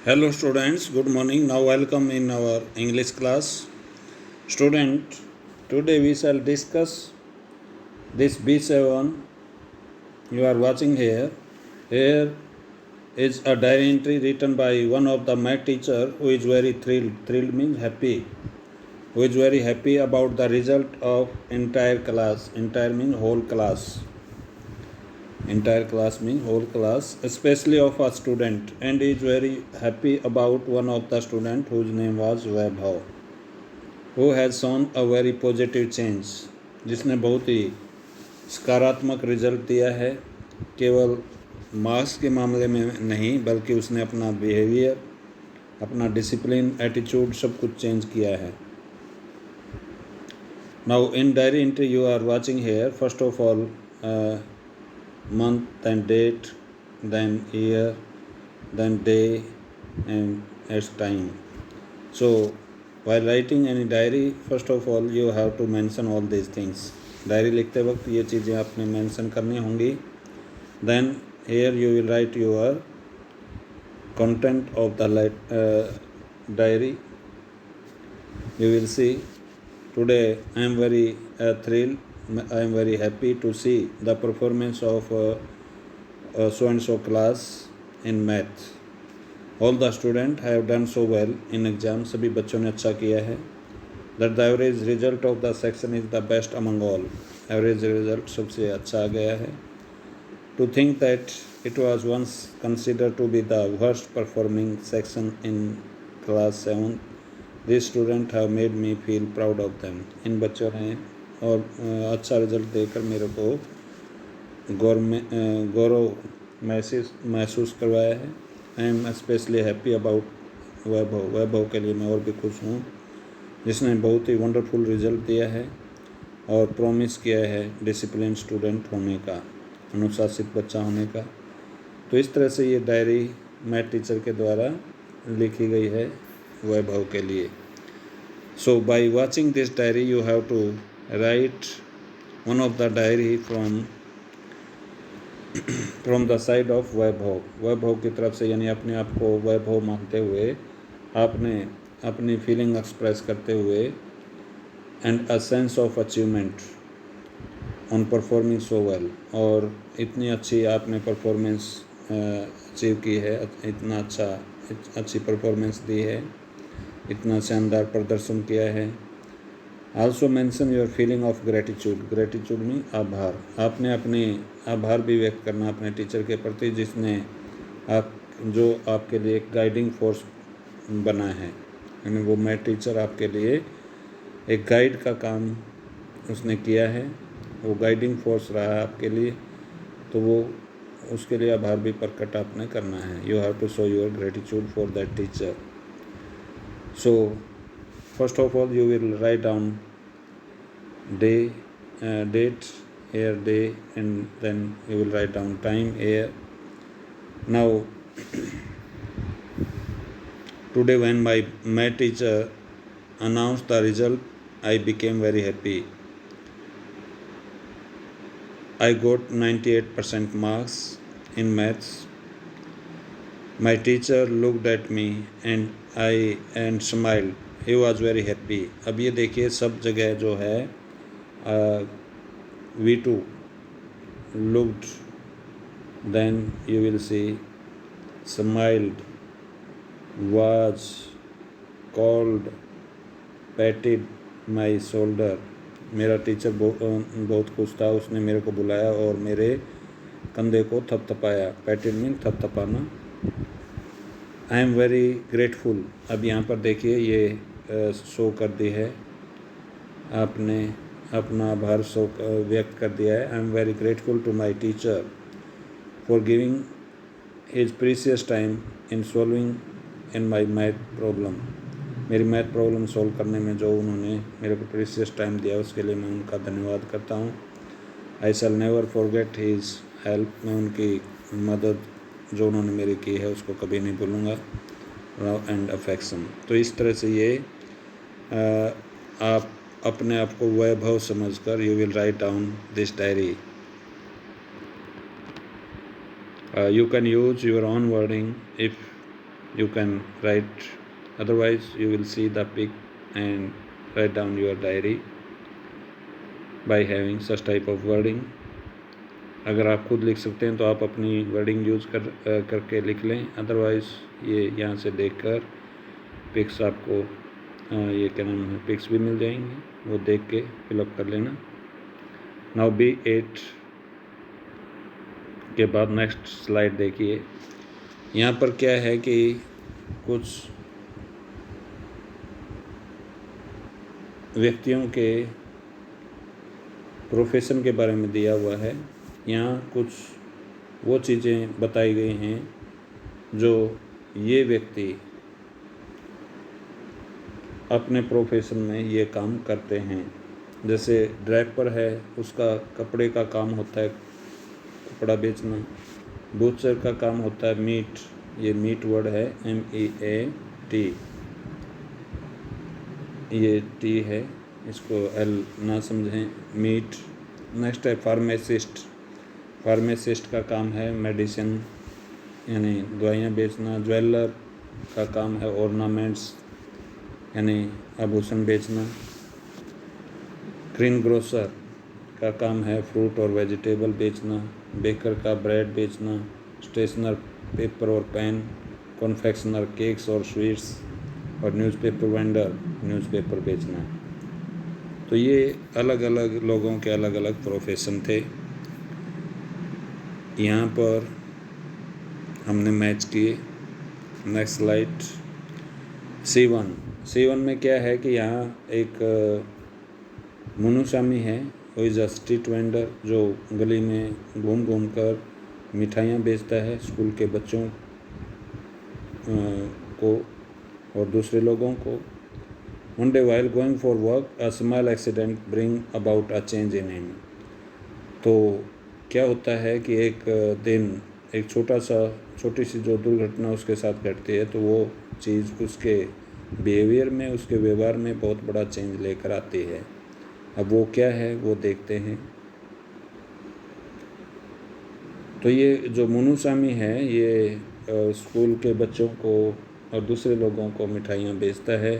Hello students, good morning. Now welcome in our English class. Student, today we shall discuss this B7 you are watching here. Here is a diary entry written by one of the math teacher who is very thrilled. Thrilled means happy. Who is very happy about the result of entire class. Entire means whole class. Entire class means whole class, especially of a student, and is very happy about one of the student whose name was Vaibhav, who has shown a very positive change, जिसने बहुत ही सकारात्मक result दिया है, केवल marks के मामले में नहीं बल्कि उसने अपना बिहेवियर, अपना डिसिप्लिन, एटीट्यूड सब कुछ चेंज किया है. Now in diary entry you are watching here, first of all month, then date, then year, then day and its time. So while writing any diary, first of all you have to mention all these things. Diary लिखते वक्त ये चीज़ें आपने mention करनी होंगी. Then here you will write your content of the diary. You will see, today I am very thrilled. I am very happy to see the performance of so and so class in math. All the students have done so well in exam. सभी बच्चों ने अच्छा किया है. That the average result of the section is the best among all. Average result सबसे अच्छा आ गया है. To think that it was once considered to be the worst performing section in class 7. These students have made me feel proud of them. इन बच्चों ने और अच्छा result देकर मेरे को गौरव महसूस करवाया है. I am specially happy about Vaibhav के लिए मैं और भी खुश हूँ, जिसने बहुत ही वंडरफुल रिजल्ट दिया है और प्रॉमिस किया है डिसिप्लिन स्टूडेंट होने का, अनुशासित बच्चा होने का. तो इस तरह से ये डायरी मैथ टीचर के द्वारा लिखी गई है वैभव के लिए. So by watching this diary you have to write one of the diary from the side of Vaibhav की तरफ से, यानी अपने आप को वैभव मानते हुए आपने अपनी फीलिंग एक्सप्रेस करते हुए and a sense of achievement on performing so well, और इतनी अच्छी आपने परफॉर्मेंस अचीव की है, इतना अच्छी परफॉर्मेंस दी है, इतना शानदार प्रदर्शन किया है. Also mention your feeling of gratitude. Gratitude में आभार. आपने अपने आभार भी व्यक्त करना अपने टीचर के प्रति, जिसने जो आपके लिए एक गाइडिंग फोर्स बना है, यानी वो मैथ टीचर आपके लिए एक गाइड का काम उसने किया है, वो गाइडिंग फोर्स रहा है आपके लिए, तो वो उसके लिए आभार भी प्रकट आपने करना है. You have to show your gratitude for that teacher. So first of all you will write down date, year, day, and then you will write down time, year. Now today when my math teacher announced the result, I became very happy. I got 98% marks in maths. My teacher looked at me and smiled. He was very happy. अब ये देखिए सब जगह जो है V2 looked, then you will see smiled, was, called, patted my shoulder. मेरा teacher बहुत खुश था, उसने मेरे को बुलाया और मेरे कंधे को थपथपाया. पैटेड मीन थपथपाना. I am very grateful. अब यहाँ पर देखिए ये शो कर दी है, आपने अपना आभार व्यक्त कर दिया है. I am very grateful to my teacher for giving his precious time in solving in my math problem. मेरी मैथ प्रॉब्लम सॉल्व करने में जो उन्होंने मेरे को प्रीशियस टाइम दिया, उसके लिए मैं उनका धन्यवाद करता हूँ. I shall never forget his help. मैं उनकी मदद जो उन्होंने मेरी की है उसको कभी नहीं भूलूँगा. Love and affection. तो इस तरह से ये आप अपने आप को वैभव समझकर you will write down this diary. You can use your own wording if you can write, otherwise you will see the pic and write down your diary by having such type of wording. अगर आप खुद लिख सकते हैं तो आप अपनी wording use करके लिख लें, अदरवाइज़ ये यहाँ से देखकर पिक्स आपको ये क्या नाम है पिक्स भी मिल जाएंगे, वो देख के फिलअप कर लेना। नाउ B8 के बाद नेक्स्ट स्लाइड देखिए। यहाँ पर क्या है कि कुछ व्यक्तियों के प्रोफेशन के बारे में दिया हुआ है। यहाँ कुछ वो चीज़ें बताई गई हैं जो ये व्यक्ति अपने प्रोफेशन में ये काम करते हैं। जैसे ड्रैपर है, उसका कपड़े का काम होता है कपड़ा बेचना। बूचर का काम होता है मीट, ये मीट वर्ड है MEAT, ये टी है, इसको एल ना समझें, मीट। नेक्स्ट है फार्मासिस्ट, फार्मासिस्ट का काम है मेडिसिन यानी दवाइयाँ बेचना। ज्वेलर का काम है ऑर्नामेंट्स यानी आभूषण बेचना। ग्रीन ग्रोसर का काम है फ्रूट और वेजिटेबल बेचना। बेकर का ब्रेड बेचना। स्टेशनर पेपर और पेन। कॉन्फेक्शनर केक्स और स्वीट्स। और न्यूज़पेपर वेंडर न्यूज़पेपर बेचना। तो ये अलग अलग लोगों के अलग अलग प्रोफेशन थे। यहाँ पर हमने मैच किए। नेक्स्ट स्लाइड C1 में क्या है कि यहाँ एक मुनुसामी है, वो इज़ अ स्ट्रीट वेंडर जो गली में घूम घूम कर मिठाइयाँ बेचता है स्कूल के बच्चों को और दूसरे लोगों को। One day while going for work, a small accident bring about a change in him. तो क्या होता है कि एक दिन एक छोटी सी जो दुर्घटना उसके साथ घटती है, तो वो चीज़ उसके बिहेवियर में, उसके व्यवहार में बहुत बड़ा चेंज लेकर आती है। अब वो क्या है वो देखते हैं। तो ये जो मुनुसामी है ये स्कूल के बच्चों को और दूसरे लोगों को मिठाइयाँ बेचता है।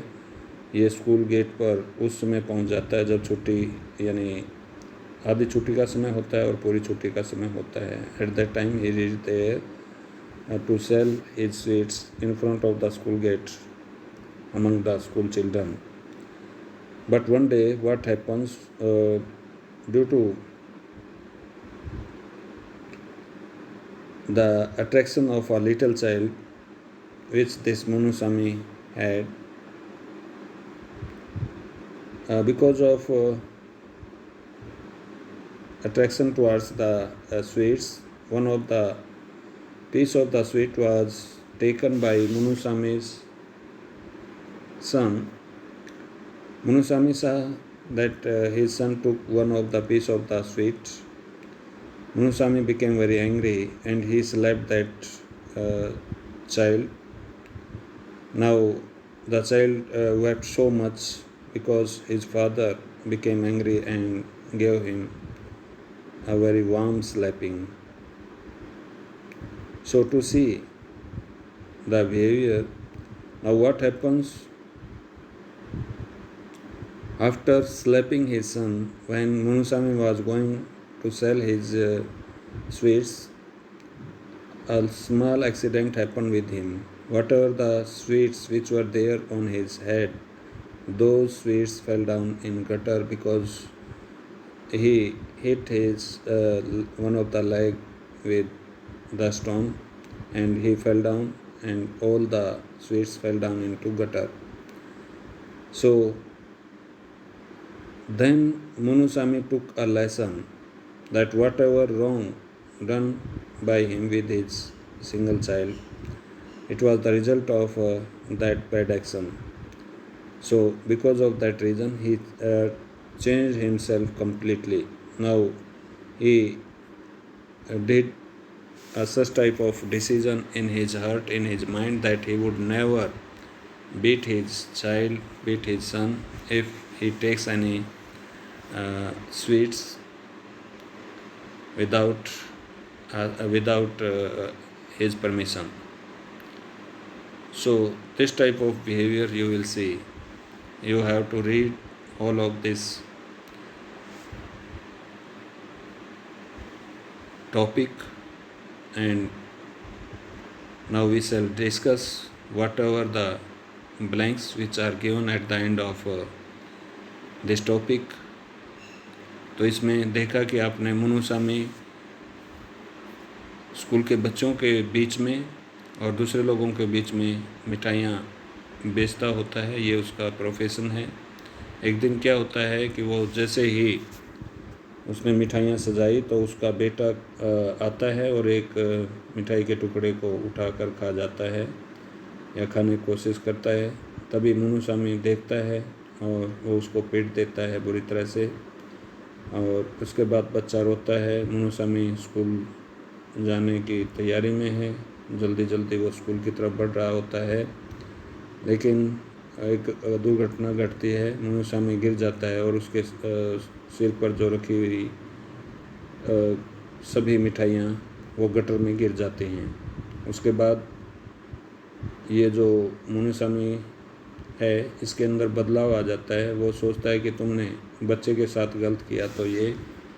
ये स्कूल गेट पर उस समय पहुंच जाता है जब छुट्टी यानी आधी छुट्टी का समय होता है और पूरी छुट्टी का समय होता है। एट दैट टाइम ही reach there to sell his sweets in front of the school gate among the school children. But one day what happens due to the attraction of a little child which this Munusami had, because of attraction towards the sweets, one of the piece of the sweet was taken by Munusami's son. Munusami saw that his son took one of the piece of the sweet. Munusami became very angry and he slapped that child. Now the child wept so much because his father became angry and gave him a very warm slapping. So to see the behavior, now what happens after slapping his son, when Munusami was going to sell his sweets, a small accident happened with him. Whatever the sweets which were there on his head, those sweets fell down in gutter because he hit his one of the leg with the stone and he fell down and all the sweets fell down into gutter. So then Munusami took a lesson that whatever wrong done by him with his single child, it was the result of that bad action. So because of that reason he changed himself completely. Now he did such type of decision in his heart, in his mind, that he would never beat his child, beat his son if he takes any sweets without his permission. So this type of behavior you will see. You have to read all of this topic, and now we shall discuss whatever the blanks which are given at the end of this topic. तो इसमें देखा कि आपने Munusamy school के बच्चों के बीच में और दूसरे लोगों के बीच में मिठाइयाँ बेचता होता है, ये उसका प्रोफेशन है। एक दिन क्या होता है कि वो जैसे ही उसने मिठाइयाँ सजाई तो उसका बेटा आता है और एक मिठाई के टुकड़े को उठाकर खा जाता है या खाने की कोशिश करता है। तभी मुनुसामी देखता है और वो उसको पीट देता है बुरी तरह से, और उसके बाद बच्चा रोता है। मुनुसामी स्कूल जाने की तैयारी में है, जल्दी जल्दी वो स्कूल की तरफ बढ़ रहा होता है, लेकिन एक दुर्घटना घटती है। मुनुसामी गिर जाता है और उसके सिर पर जो रखी हुई सभी मिठाइयाँ वो गटर में गिर जाती हैं। उसके बाद ये जो मुनुसामी है इसके अंदर बदलाव आ जाता है। वो सोचता है कि तुमने बच्चे के साथ गलत किया तो ये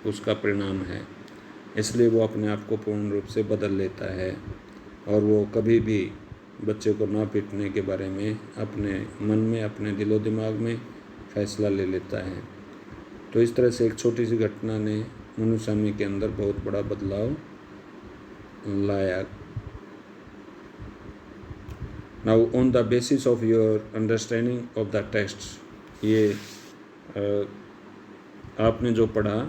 उसका परिणाम है, इसलिए वो अपने आप को पूर्ण रूप से बदल लेता है और वो कभी भी बच्चे को ना पीटने के बारे में अपने मन में, अपने दिलो दिमाग में फैसला ले लेता है। तो इस तरह से एक छोटी सी घटना ने मुनुसामी के अंदर बहुत बड़ा बदलाव लाया। Now on the basis of your understanding of the text, ये आपने जो पढ़ा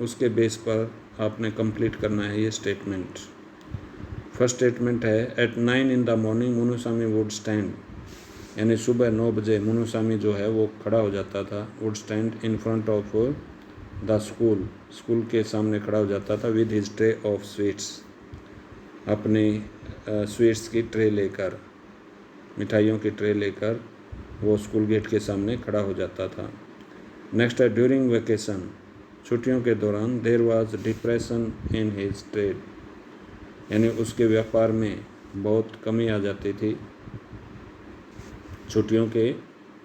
उसके बेस पर आपने कंप्लीट करना है ये स्टेटमेंट। फर्स्ट स्टेटमेंट है, at 9 in the morning Munusami would stand, यानी सुबह 9 बजे मुनुसामी जो है वो खड़ा हो जाता था। Would stand in front of the school, school के सामने खड़ा हो जाता था। With his tray of sweets, अपने स्वीट्स की ट्रे लेकर, मिठाइयों की ट्रे लेकर वो स्कूल गेट के सामने खड़ा हो जाता था। नेक्स्ट है, ड्यूरिंग वेकेशन, छुट्टियों के दौरान, there was depression in his trade, यानी उसके व्यापार में बहुत कमी आ जाती थी छुट्टियों के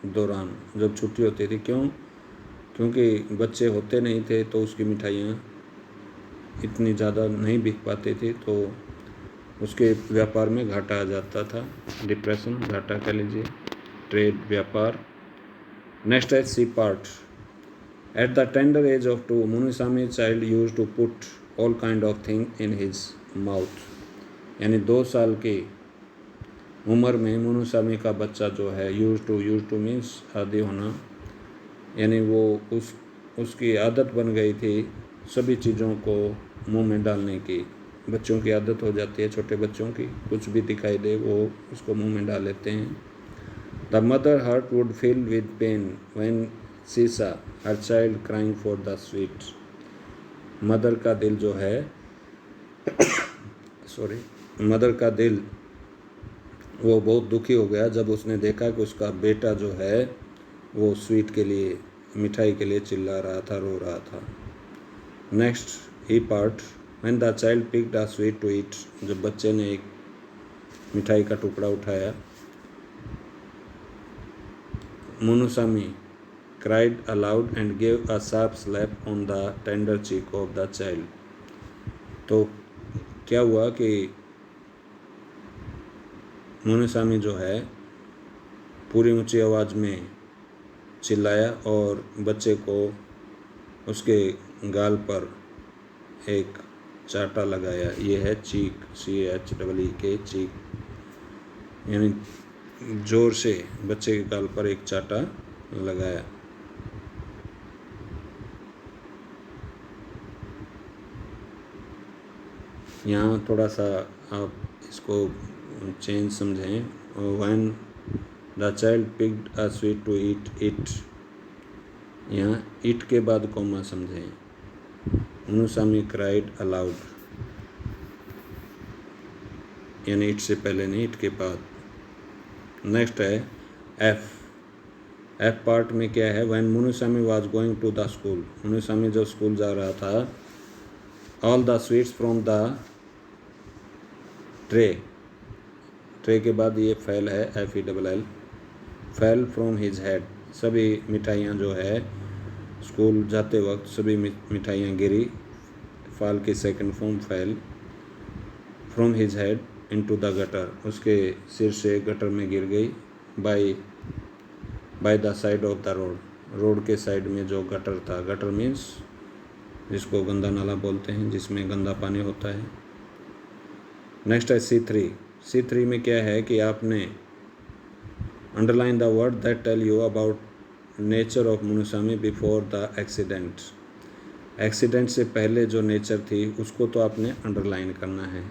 दौरान, जब छुट्टी होती थी। क्यों? क्योंकि बच्चे होते नहीं थे तो उसकी मिठाइयाँ इतनी ज़्यादा नहीं बिक पाती थी, तो उसके व्यापार में घाटा आ जाता था। डिप्रेशन, घाटा कह लीजिए, ट्रेड, व्यापार। नेक्स्ट है C part, at the tender age of 2 Munusami child use to put all kind of thing in his mouth, यानी 2 साल की उम्र में मुनुसामी का बच्चा जो है, यूज टू मीन्स आदि होना, यानी वो उसकी आदत बन गई थी सभी चीज़ों को मुंह में डालने की। बच्चों की आदत हो जाती है, छोटे बच्चों की, कुछ भी दिखाई दे वो उसको मुंह में डाल लेते हैं। The mother heart would feel with pain when she saw her child crying for the sweet, mother का दिल जो है मदर का दिल वो बहुत दुखी हो गया जब उसने देखा कि उसका बेटा जो है वो स्वीट के लिए, मिठाई के लिए चिल्ला रहा था, रो रहा था। नेक्स्ट ही part, when the child picked a sweet to eat, जब बच्चे ने एक मिठाई का टुकड़ा उठाया, Munusamy cried aloud and gave a sharp slap on the tender cheek of the child। तो क्या हुआ कि मुनुसामी जो है पूरी ऊंची आवाज़ में चिल्लाया और बच्चे को उसके गाल पर एक चाटा लगाया। ये है चीक, CHEEK, चीक, यानी ज़ोर से बच्चे के गाल पर एक चाटा लगाया। यहाँ थोड़ा सा आप इसको चेंज समझें। When the child picked a sweet to eat it, यहाँ इट के बाद कॉमा समझें। मुनुसामी क्राइड अलाउड, यानी इट से पहले नहीं, इट के बाद। नेक्स्ट है एफ पार्ट में क्या है, when Munusami was going to the school, Munusami जब स्कूल जा रहा था, all the sweets from the tray के बाद ये फेल है, FELL, fell from his head, सभी मिठाइयाँ जो है स्कूल जाते वक्त सभी मिठाइयाँ गिरी। फाल की second form fail, from his head into the gutter, उसके सिर से गटर में गिर गई। By the side of the road, road के साइड में जो गटर था, गटर मीन्स जिसको गंदा नाला बोलते हैं, जिसमें गंदा पानी होता है। नेक्स्ट है C3 में क्या है कि आपने underline the word that tell you about nature of Munusami before the accident. Accident से पहले जो नेचर थी उसको तो आपने अंडरलाइन करना है,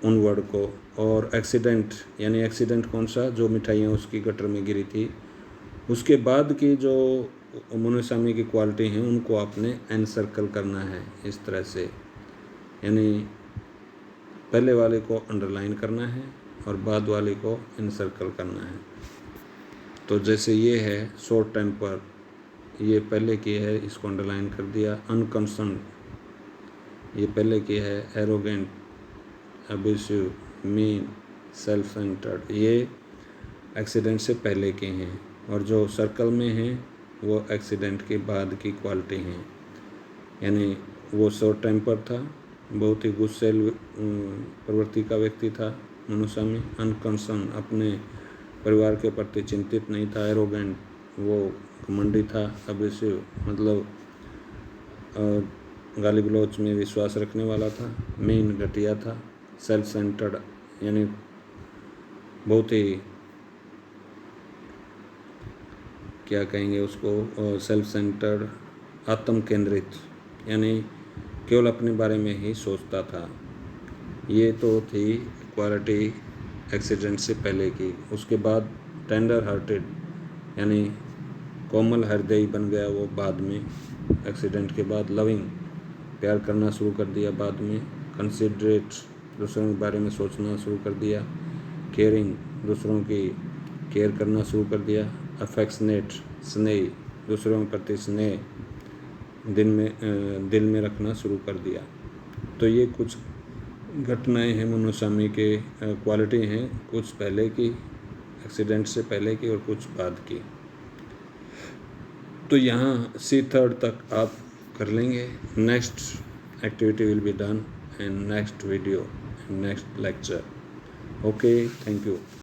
उन वर्ड को। और एक्सीडेंट यानी एक्सीडेंट कौन सा, जो मिठाइयाँ उसकी गटर में गिरी थी, उसके बाद की जो मुनुसामी की क्वालिटी हैं उनको आपने एनसर्कल करना है इस तरह से, यानी पहले वाले को अंडरलाइन करना है और बाद वाले को एनसर्कल करना है। तो जैसे ये है शॉर्ट टेम्पर, ये पहले की है, इसको अंडरलाइन कर दिया। अनकंसर्न, ये पहले की है। Arrogant, abusive, mean, self centred, ये एक्सीडेंट से पहले के हैं। और जो सर्कल में हैं वो एक्सीडेंट के बाद की क्वालिटी हैं, यानी वो शॉर्ट टेम्पर था, बहुत ही गुस्सैल प्रवृत्ति का व्यक्ति था मुनुसामी। अनकंसर्न, अपने परिवार के प्रति चिंतित नहीं था। एरोगेंट, वो घमंडी था। अब्यूसिव मतलब गाली गलौच में विश्वास रखने वाला था। मीन, घटिया था। सेल्फ सेंटर्ड यानी बहुत ही क्या कहेंगे उसको, सेल्फ सेंटर्ड, आत्म केंद्रित, यानी केवल अपने बारे में ही सोचता था। ये तो थी क्वालिटी एक्सीडेंट से पहले की। उसके बाद टेंडर हार्टेड यानी कोमल हृदयी बन गया वो बाद में, एक्सीडेंट के बाद। लविंग, प्यार करना शुरू कर दिया बाद में। कंसिडरेट, दूसरों के बारे में सोचना शुरू कर दिया। केयरिंग, दूसरों की केयर करना शुरू कर दिया। अफेक्शनेट, स्नेह, दूसरों के प्रति स्नेह दिल में रखना शुरू कर दिया। तो ये कुछ घटनाएं हैं मुनुसामी के, क्वालिटी हैं, कुछ पहले की, एक्सीडेंट से पहले की, और कुछ बाद की। तो यहाँ C3 तक आप कर लेंगे। Next activity will be done in next video, next lecture. Okay, thank you.